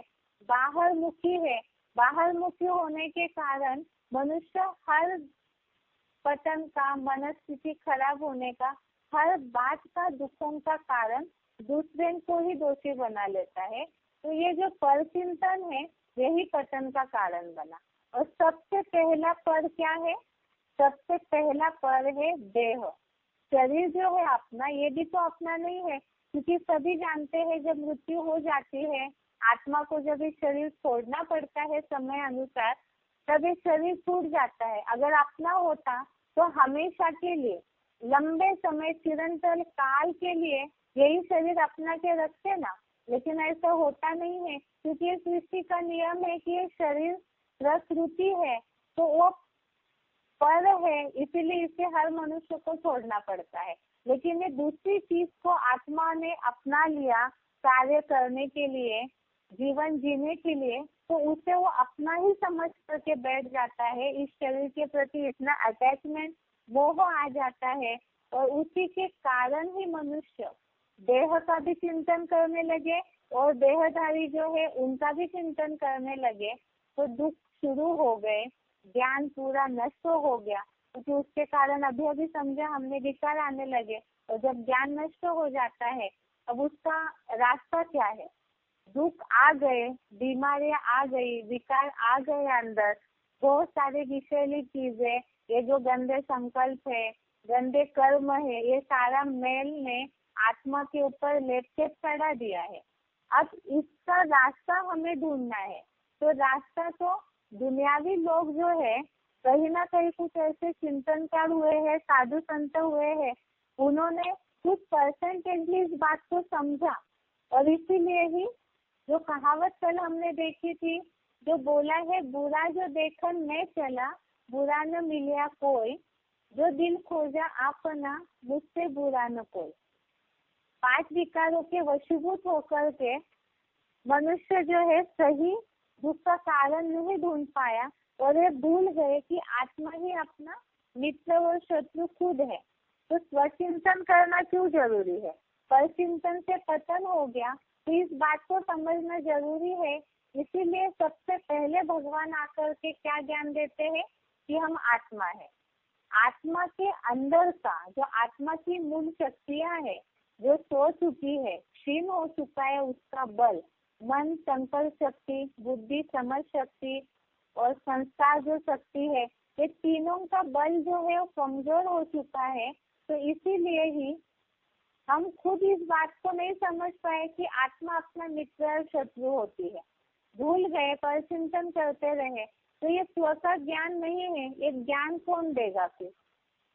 बाहर मुखी है। बाहर मुखी होने के कारण मनुष्य हर पतन का, मनस्थिति खराब होने का, हर बात का दुखों का कारण दूसरे को ही दोषी बना लेता है। तो ये जो पर चिंतन है यही पतन का कारण बना। और सबसे पहला पर क्या है, सबसे पहला पर है देह। शरीर जो है अपना, ये भी तो अपना नहीं है, क्योंकि सभी जानते हैं जब मृत्यु हो जाती है, आत्मा को जब ये शरीर छोड़ना पड़ता है समय अनुसार, तब ये शरीर छूट जाता है। अगर अपना होता तो हमेशा के लिए, लंबे समय, चिरंतन काल के लिए यही शरीर अपना के रखते ना। लेकिन ऐसा होता नहीं है, क्योंकि ये सृष्टि का नियम है कि ये शरीर प्रकृति है, तो वो पर है, इसीलिए इसे हर मनुष्य को छोड़ना पड़ता है। लेकिन ये दूसरी चीज को आत्मा ने अपना लिया कार्य करने के लिए, जीवन जीने के लिए, तो उसे वो अपना ही समझ करके बैठ जाता है। इस शरीर के प्रति इतना अटैचमेंट, मोह आ जाता है, और उसी के कारण ही मनुष्य देह का भी चिंतन करने लगे और देहधारी जो है उनका भी चिंतन करने लगे, तो दुख शुरू हो गए, ज्ञान पूरा नष्ट हो गया। क्योंकि उसके कारण अभी अभी समझा हमने, विकार आने लगे। और जब ज्ञान नष्ट हो जाता है, अब उसका रास्ता क्या है, दुख आ गए, बीमारियां आ गई, विकार आ गए अंदर, बहुत सारे विषैली चीजें, ये जो गंदे संकल्प है, गंदे कर्म है, ये सारा मेल ने आत्मा के ऊपर लेपटे चढ़ा दिया है। अब इसका रास्ता हमें ढूंढना है। तो रास्ता तो दुनियावी लोग जो है कहीं ना कहीं कुछ ऐसे चिंतनकार हुए हैं, साधु संत हुए हैं, उन्होंने कुछ परसेंटेज इस बात को समझा। और इसीलिए ही जो कहावत कल हमने देखी थी, जो बोला है, बुरा जो देखन मैं चला, बुरा न मिलिया कोई, जो दिल खोजा अपना, मुझसे बुरा न कोई। 5 विकारों के वशीभूत होकर के मनुष्य जो है सही दुख का कारण नहीं ढूंढ पाया, और ये भूल गए कि आत्मा ही अपना मित्र और शत्रु खुद है। तो स्वचिंतन करना क्यों जरूरी है, पर चिंतन से पतन हो गया, तो इस बात को समझना जरूरी है। इसीलिए सबसे पहले भगवान आकर के क्या ज्ञान देते हैं कि हम आत्मा है। आत्मा के अंदर का जो आत्मा की मूल शक्तियां है, जो सो चुकी है, क्षीण हो चुका है उसका बल, मन, संकल्प शक्ति, बुद्धि, समझ शक्ति और संस्कार जो शक्ति है, ये तीनों का बल जो है वो कमजोर हो चुका है। तो इसीलिए ही हम खुद इस बात को नहीं समझ पाए कि आत्मा अपना मित्र और शत्रु होती है, भूल गए, पर चिंतन करते रहे। तो ये स्व का ज्ञान नहीं है, ये ज्ञान कौन देगा फिर?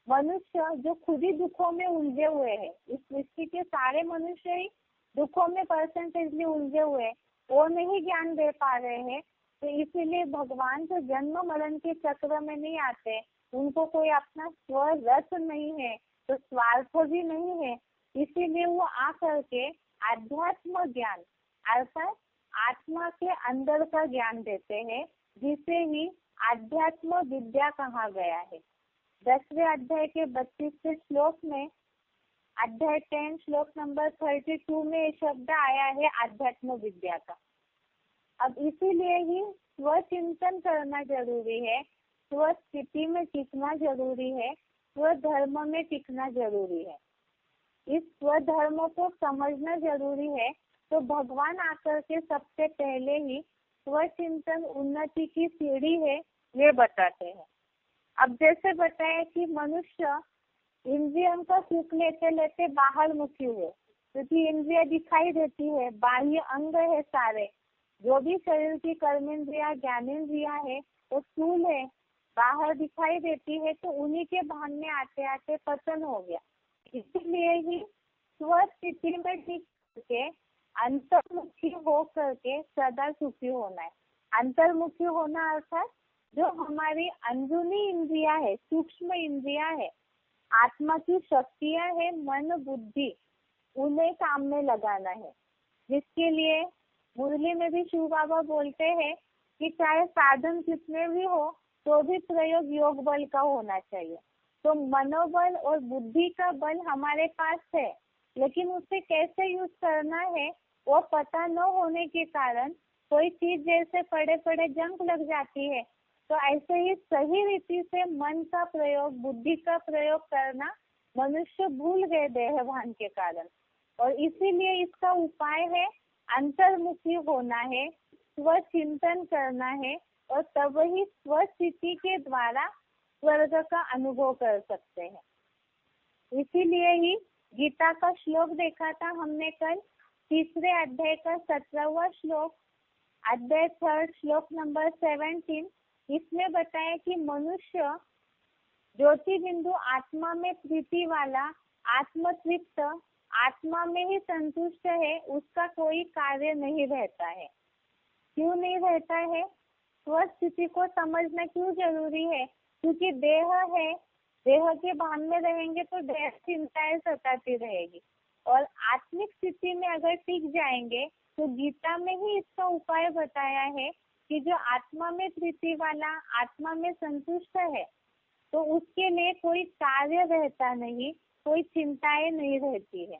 मनुष्य जो खुद ही दुखों में उलझे हुए हैं, इस सृष्टि के सारे मनुष्य ही दुखों में परसेंटेजली उलझे हुए, वो नहीं ज्ञान दे पा रहे हैं। तो इसीलिए भगवान तो जन्म मरण के चक्र में नहीं आते, उनको कोई अपना स्व रस नहीं है, तो स्वार्थ भी नहीं है। इसीलिए वो आ करके आध्यात्म ज्ञान अर्थात आत्मा के अंदर का ज्ञान देते हैं, जिसे ही आध्यात्म विद्या कहा गया है। 10वें अध्याय के 32वें श्लोक में, अध्याय 10 श्लोक नंबर 32 में ये शब्द आया है आध्यात्म विद्या का। अब इसीलिए ही स्वचिंतन करना जरूरी है, स्व स्थिति में टिकना जरूरी है, स्व धर्म में टिकना जरूरी है। इस स्वधर्म को समझना जरूरी है। तो भगवान आकर के सबसे पहले ही स्वचिंतन उन्नति की सीढ़ी है, ये बताते हैं। अब जैसे बताया कि मनुष्य इंद्रियों का सुख लेते लेते बाहर मुखी हुए, क्योंकि इंद्रिया दिखाई देती है, बाह्य अंग है सारे, जो भी शरीर की कर्मेंद्रिया ज्ञानेंद्रिया है वो स्थूल है, बाहर दिखाई देती है, तो उन्हीं के भान में आते आते पतन हो गया। इसलिए ही स्वस्थिति में टिक करके अंतर्मुखी हो करके सदा सुखी होना है। अंतर्मुखी होना अर्थात जो हमारी अंदरूनी इंद्रिया है, सूक्ष्म इंद्रिया है, आत्मा की शक्तियां है, मन बुद्धि, उन्हें काम में लगाना है। जिसके लिए मुरली में भी शिव बाबा बोलते हैं कि चाहे साधन कितने भी हो तो भी प्रयोग योग बल का होना चाहिए। तो मनोबल और बुद्धि का बल हमारे पास है, लेकिन उसे कैसे यूज करना है वो पता न होने के कारण कोई चीज जैसे पड़े पड़े जंग लग जाती है। तो ऐसे ही सही रीति से मन का प्रयोग, बुद्धि का प्रयोग करना मनुष्य भूल गए देहभान के कारण। और इसीलिए इसका उपाय है अंतर्मुखी होना है, स्वचिंतन करना है, और तब ही स्वस्थिति के द्वारा स्वर्ग का अनुभव कर सकते हैं। इसीलिए ही गीता का श्लोक देखा था हमने कल, तीसरे अध्याय का 17वां श्लोक, अध्याय 3 श्लोक नंबर 17। इसमें बताया कि मनुष्य ज्योति बिंदु आत्मा में प्रीति वाला, आत्मतृप्त, आत्मा में ही संतुष्ट है, उसका कोई कार्य नहीं रहता है। क्यों नहीं रहता है? स्वस्थिति को समझना क्यों जरूरी है? क्योंकि देह है, देह के भान में रहेंगे तो देह चिंताएं सताती रहेगी, और आत्मिक स्थिति में अगर टिक जाएंगे तो गीता में ही इसका उपाय बताया है कि जो आत्मा में प्रीति वाला, आत्मा में संतुष्ट है, तो उसके लिए कोई कार्य रहता नहीं, कोई चिंताएं नहीं रहती है।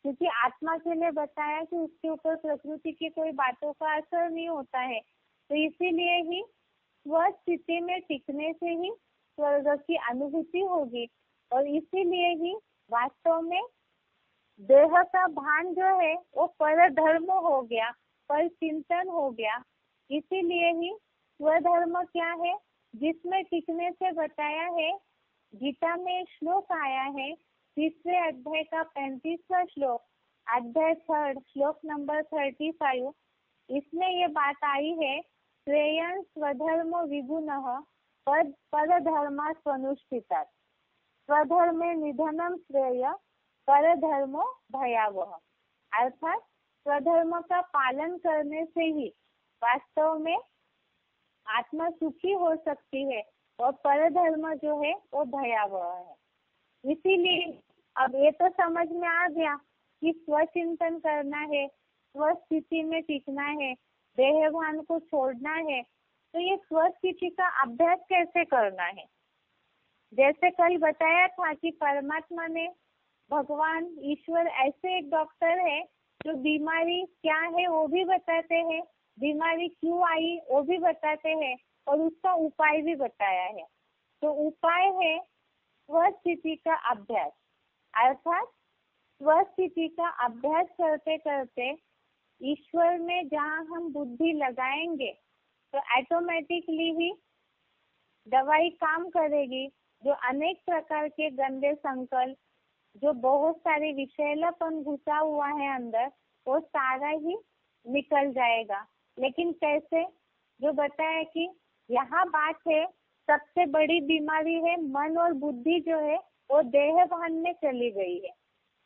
क्योंकि आत्मा के लिए बताया कि उसके ऊपर प्रकृति की कोई बातों का असर नहीं होता है। तो इसीलिए ही स्वस्थिति में टिकने से ही स्वर्ग की अनुभूति होगी, और इसीलिए ही वास्तव में देह का भान जो है वो पर धर्म हो गया, पर चिंतन हो गया। इसीलिए ही स्वधर्म क्या है, जिसमें टिकने से बताया है। गीता में श्लोक आया है, तीसरे अध्याय का 35वां श्लोक, अध्याय 3 श्लोक नंबर 35। इसमें ये बात आई है, श्रेयं स्वधर्म विगुणः परधर्मा स्वनुष्ठितात्, स्वधर्मे निधनम श्रेय परधर्मो भयावह। अर्थात स्वधर्म का पालन करने से ही वास्तव में आत्मा सुखी हो सकती है, और परधर्म जो है वो भयावह है। इसीलिए अब ये तो समझ में आ गया कि स्वचिंतन करना है, स्वस्थिति में टिकना है, देहभान को छोड़ना है। तो ये स्वस्थिति का अभ्यास कैसे करना है? जैसे कल बताया था कि परमात्मा ने, भगवान ईश्वर ऐसे एक डॉक्टर है जो बीमारी क्या है वो भी बताते हैं, बीमारी क्यों आई वो भी बताते हैं, और उसका उपाय भी बताया है। तो उपाय है स्वस्थिति का अभ्यास। अर्थात स्वस्थिति का अभ्यास करते करते ईश्वर में जहाँ हम बुद्धि लगाएंगे तो ऑटोमेटिकली ही दवाई काम करेगी। जो अनेक प्रकार के गंदे संकल्प, जो बहुत सारे विषैलापन घुसा हुआ है अंदर, वो सारा ही निकल जाएगा। लेकिन कैसे? जो बताया कि यहाँ बात है, सबसे बड़ी बीमारी है मन और बुद्धि जो है वो देह भान में चली गई है,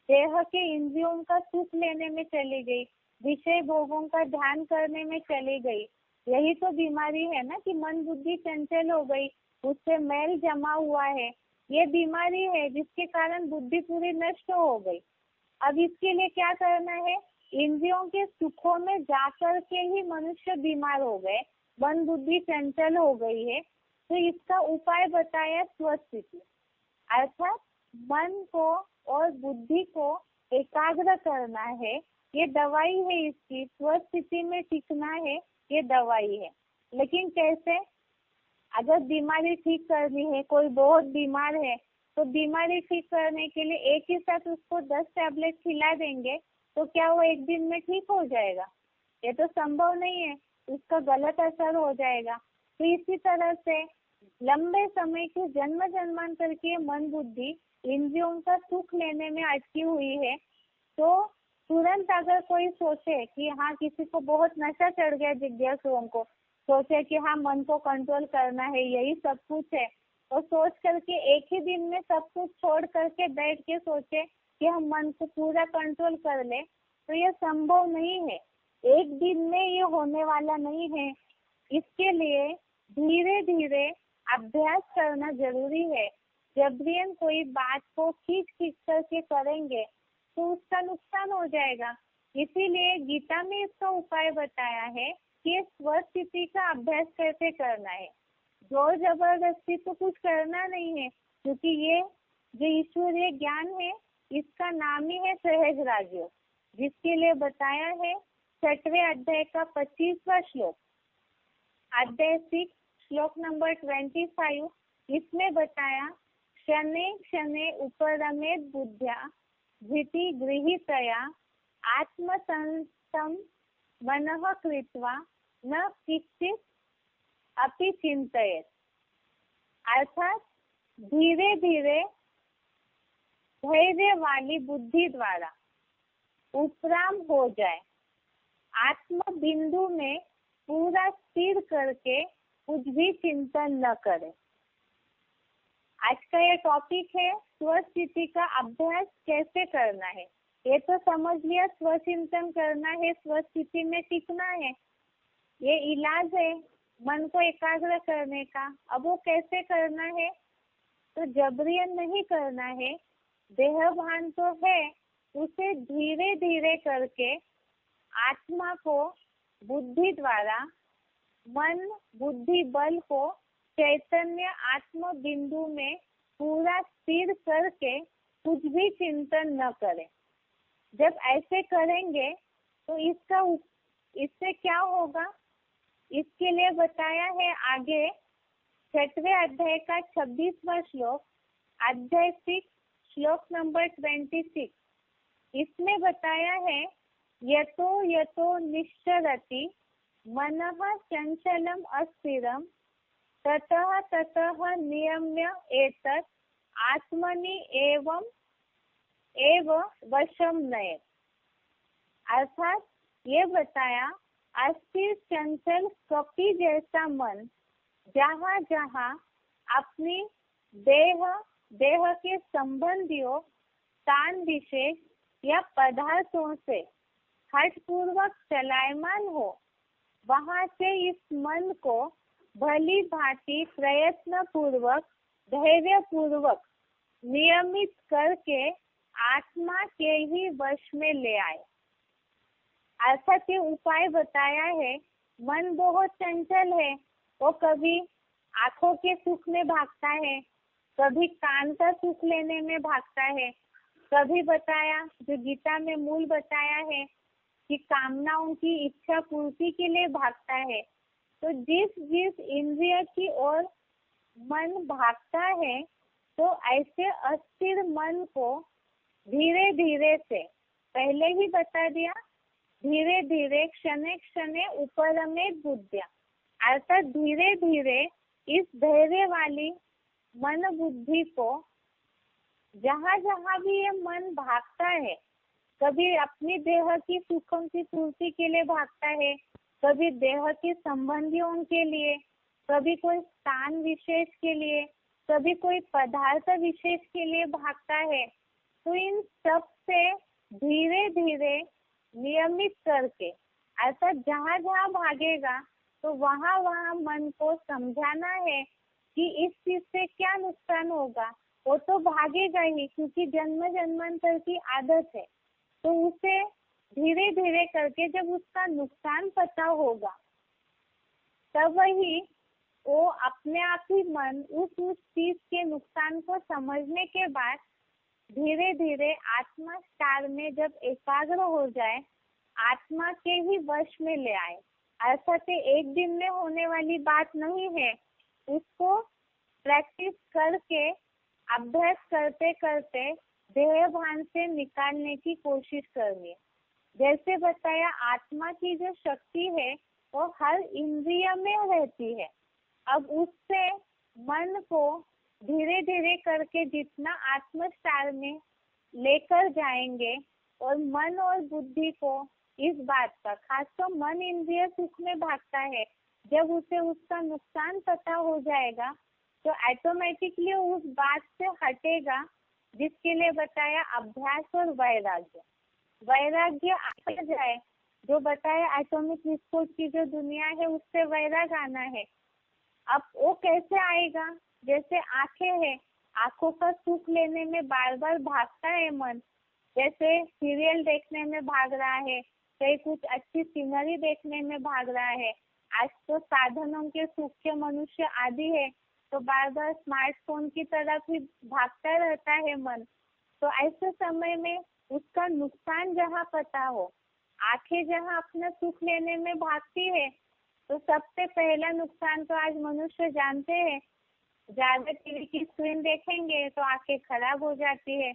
देह के इंद्रियों का सुख लेने में चली गई, विषय भोगों का ध्यान करने में चली गई। यही तो बीमारी है ना, कि मन बुद्धि चंचल हो गई, उससे मैल जमा हुआ है। ये बीमारी है जिसके कारण बुद्धि पूरी नष्ट हो गई। अब इसके लिए क्या करना है? इंद्रियों के सुखों में जाकर के ही मनुष्य बीमार हो गए, मन बुद्धि चंचल हो गई है। तो इसका उपाय बताया स्वस्थिति। अर्थात मन को और बुद्धि को एकाग्र करना है, ये दवाई है इसकी। स्वस्थिति में टिकना है, ये दवाई है। लेकिन कैसे? अगर बीमारी ठीक करनी है, कोई बहुत बीमार है, तो बीमारी ठीक करने के लिए एक ही साथ उसको 10 टैबलेट खिला देंगे तो क्या वो एक दिन में ठीक हो जाएगा? ये तो संभव नहीं है। उसका गलत असर हो जाएगा। तो इसी तरह से लंबे समय के जन्म जन्मांतर की मन बुद्धि इंद्रियों का सुख लेने में अटकी हुई है, तो तुरंत अगर कोई सोचे कि हाँ किसी को बहुत नशा चढ़ गया, जिज्ञासुओं को सोचे कि हाँ मन को कंट्रोल करना है, यही सब कुछ है, और सोच करके एक ही दिन में सब कुछ छोड़ करके बैठ के सोचे कि हम मन को पूरा कंट्रोल कर ले, तो ये संभव नहीं है। एक दिन में ये होने वाला नहीं है। इसके लिए धीरे धीरे अभ्यास करना जरूरी है। जबरियन कोई बात को खींच खींच करके करेंगे तो उसका नुकसान हो जाएगा। इसीलिए गीता में इसका उपाय बताया है कि स्वस्थिति का अभ्यास कैसे करना है। जोर जबरदस्ती तो कुछ करना नहीं है, क्योंकि ये जो ईश्वरीय ज्ञान है इसका नाम ही है सहज राजयोग, जिसके लिए बताया है 6वें अध्याय का 25वां श्लोक, अध्याय 6 श्लोक नंबर 25। इसमें बताया शने शने उपरमेत बुद्ध्या धृति गृहीतया आत्मसंस्थम मनः कृत्वा न किंचित अपि चिंतयेत। अर्थात धीरे धीरे धैर्य वाली बुद्धि द्वारा उपराम हो जाए, आत्म बिंदु में पूरा स्थिर करके कुछ भी चिंतन न करे। आज का ये टॉपिक है स्वस्थिति का अभ्यास कैसे करना है। ये तो समझ लिया, स्वचिंतन करना है, स्वस्थिति में टिकना है, ये इलाज है मन को एकाग्र करने का। अब वो कैसे करना है, तो जबरियन नहीं करना है, देह भान तो है, उसे धीरे धीरे करके आत्मा को बुद्धि द्वारा, मन बुद्धि बल को चैतन्य आत्म बिंदु में पूरा स्थिर करके कुछ भी चिंतन न करें। जब ऐसे करेंगे तो इससे क्या होगा, इसके लिए बताया है आगे 6वें अध्याय का 26वां श्लोक, अध्याय 6 श्लोक नंबर 26। इसमें बताया है यतो यतो निश्चरति मनः चंचलम अस्थिरम ततः ततः नियम्य एतत् आत्मनि एव वशम नयेत्। अर्थात ये बताया अस्थिर चंचल कपि जैसा मन जहाँ जहाँ अपनी देह के संबंधियों स्थान विशेष या पदार्थों से हठपूर्वक चलायमान हो, वहाँ से इस मन को भली भांति प्रयत्न पूर्वक धैर्य पूर्वक नियमित करके आत्मा के ही वश में ले आए। अर्थात ये उपाय बताया है। मन बहुत चंचल है, वो कभी आंखों के सुख में भागता है, कभी कान का सुख लेने में भागता है, कभी बताया जो गीता में मूल बताया है कि कामनाओं की इच्छा पूर्ति के लिए भागता है। तो जिस जिस इंद्रिय की ओर मन भागता है, तो ऐसे अस्थिर मन को धीरे धीरे से, पहले ही बता दिया, धीरे धीरे क्षणे क्षणे उपरमेत बुद्धिया, अर्थात धीरे धीरे इस धैर्य वाली मन बुद्धि को जहाँ जहाँ भी ये मन भागता है, कभी अपनी देह की सुखों की पूर्ति के लिए भागता है, कभी देह के संबंधियों के लिए, कभी कोई स्थान विशेष के लिए, कभी कोई पदार्थ विशेष के लिए भागता है, तो इन सब से धीरे धीरे नियमित करके, ऐसा जहाँ जहाँ भागेगा तो वहाँ वहाँ मन को समझाना है कि इस चीज से क्या नुकसान होगा। वो तो भागेगा ही, क्योंकि जन्म जन्मांतर की आदत है। तो उसे धीरे धीरे करके जब उसका नुकसान पता होगा, तब वही वो अपने आप ही मन उस चीज के नुकसान को समझने के बाद धीरे धीरे आत्मा स्टार में जब एकाग्र हो जाए, आत्मा के ही वश में ले आए। ऐसा तो एक दिन में होने वाली बात नहीं है, उसको प्रैक्टिस करके अभ्यास करते करते देह भान से निकालने की कोशिश करनी है। जैसे बताया, आत्मा की जो शक्ति है वो हर इंद्रिय में रहती है। अब उससे मन को धीरे धीरे करके जितना आत्मसार में लेकर जाएंगे और मन और बुद्धि को इस बात का, खास तो मन इंद्रिय सुख में भागता है, जब उसे उसका नुकसान पता हो जाएगा तो ऑटोमेटिकली उस बात से हटेगा, जिसके लिए बताया अभ्यास और वैराग्य। वैराग्य आ जाए, जो बताया एटॉमिक विस्फोट की जो दुनिया है उससे वैराग आना है। अब वो कैसे आएगा? जैसे आंखें है, आंखों का सुख लेने में बार बार भागता है मन, जैसे सीरियल देखने में भाग रहा है, कहीं कुछ अच्छी सीनरी देखने में भाग रहा है। आज तो साधनों के सुख के मनुष्य आदि है, तो बार बार स्मार्टफोन की तरफ ही भागता रहता है मन। तो ऐसे समय में उसका नुकसान जहाँ पता हो, आंखें जहाँ अपना सुख लेने में भागती है, तो सबसे पहला नुकसान तो आज मनुष्य जानते हैं, ज्यादा टीवी की स्क्रीन देखेंगे तो आंखें खराब हो जाती है।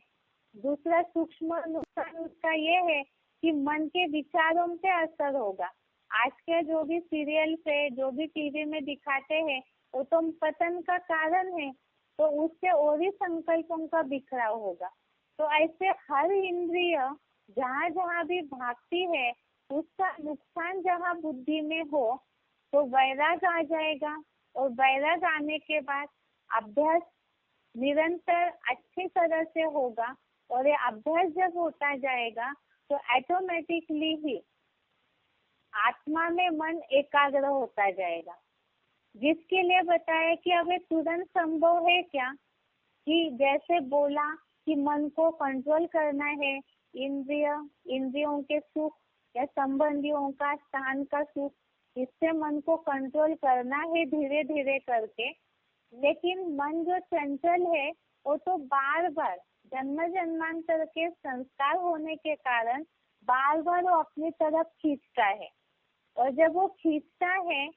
दूसरा सूक्ष्म नुकसान उसका ये है कि मन के विचारों पे असर होगा। आज के जो भी सीरियल पे, जो भी टीवी में दिखाते हैं, वो तो पतन का कारण है, तो उससे और ही संकल्पों का बिखराव होगा। तो ऐसे हर इंद्रिय जहाँ जहाँ भी भागती है, उसका नुकसान जहाँ बुद्धि में हो तो वैराग आ जाएगा, और वैराग आने के बाद अभ्यास निरंतर अच्छी तरह से होगा, और ये अभ्यास जब होता जाएगा तो ऑटोमेटिकली ही आत्मा में मन एकाग्र होता जाएगा। जिसके लिए बताया कि अब ये तुरंत संभव है क्या, कि जैसे बोला कि मन को कंट्रोल करना है, इंद्रियों के सुख या संबंधियों का, स्थान का सुख, इससे मन को कंट्रोल करना है धीरे धीरे करके। लेकिन मन जो चंचल है वो तो बार बार जन्म जन्मांतर के संस्कार होने के कारण बार बार वो अपनी तरफ खींचता है, और जब वो खींचता है,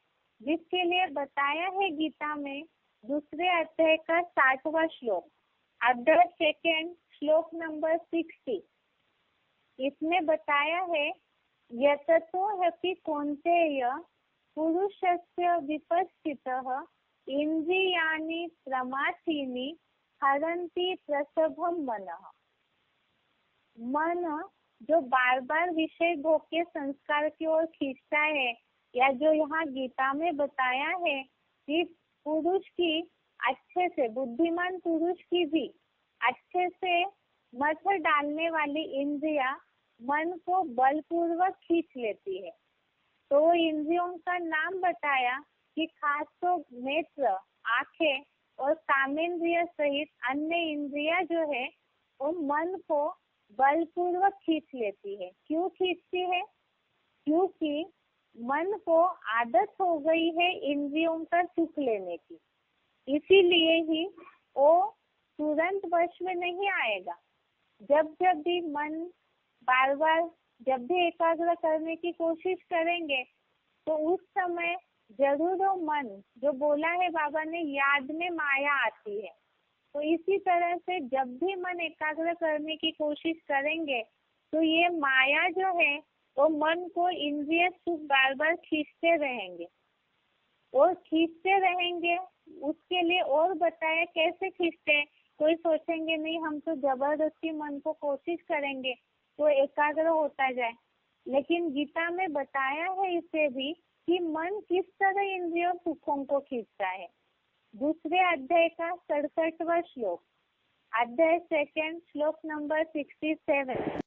जिसके लिए बताया है गीता में दूसरे अध्याय का 60वां श्लोक, अध्याय 2 श्लोक नंबर 60, इसमें बताया है यततो ह्यपि कौन्तेय पुरुषस्य विपस्थितः इंद्रियाणि प्रमाथीनि हरन्ति प्रसभम मनः। मन जो बार बार विषय भोग के संस्कार की ओर खींचता है, या जो यहाँ गीता में बताया है कि पुरुष की अच्छे से, बुद्धिमान पुरुष की भी अच्छे से मत डालने वाली इंद्रिया मन को बलपूर्वक खींच लेती है। तो इंद्रियों का नाम बताया कि खास तो नेत्र, आंखें और कामेंद्रिय सहित अन्य इंद्रिया जो है वो मन को बलपूर्वक खींच लेती है। क्यों खींचती है? क्योंकि मन को आदत हो गई है इंद्रियों का सुख लेने की, इसीलिए ही वो तुरंत वश में नहीं आएगा। जब जब भी मन बार बार जब भी एकाग्र करने की कोशिश करेंगे, तो उस समय जरूर वो मन जो बोला है बाबा ने, याद में माया आती है। तो इसी तरह से जब भी मन एकाग्र करने की कोशिश करेंगे, तो ये माया जो है वो मन को इंद्रिय सुख बार बार खींचते रहेंगे, और खींचते रहेंगे। उसके लिए और बताया कैसे खींचते हैं। कोई सोचेंगे नहीं हम तो जबरदस्ती मन को कोशिश करेंगे तो एकाग्र होता जाए, लेकिन गीता में बताया है इसे भी कि मन किस तरह इंद्रियों सुखों को खींचता है। दूसरे अध्याय का 67वां श्लोक, अध्याय 2 श्लोक नंबर 67,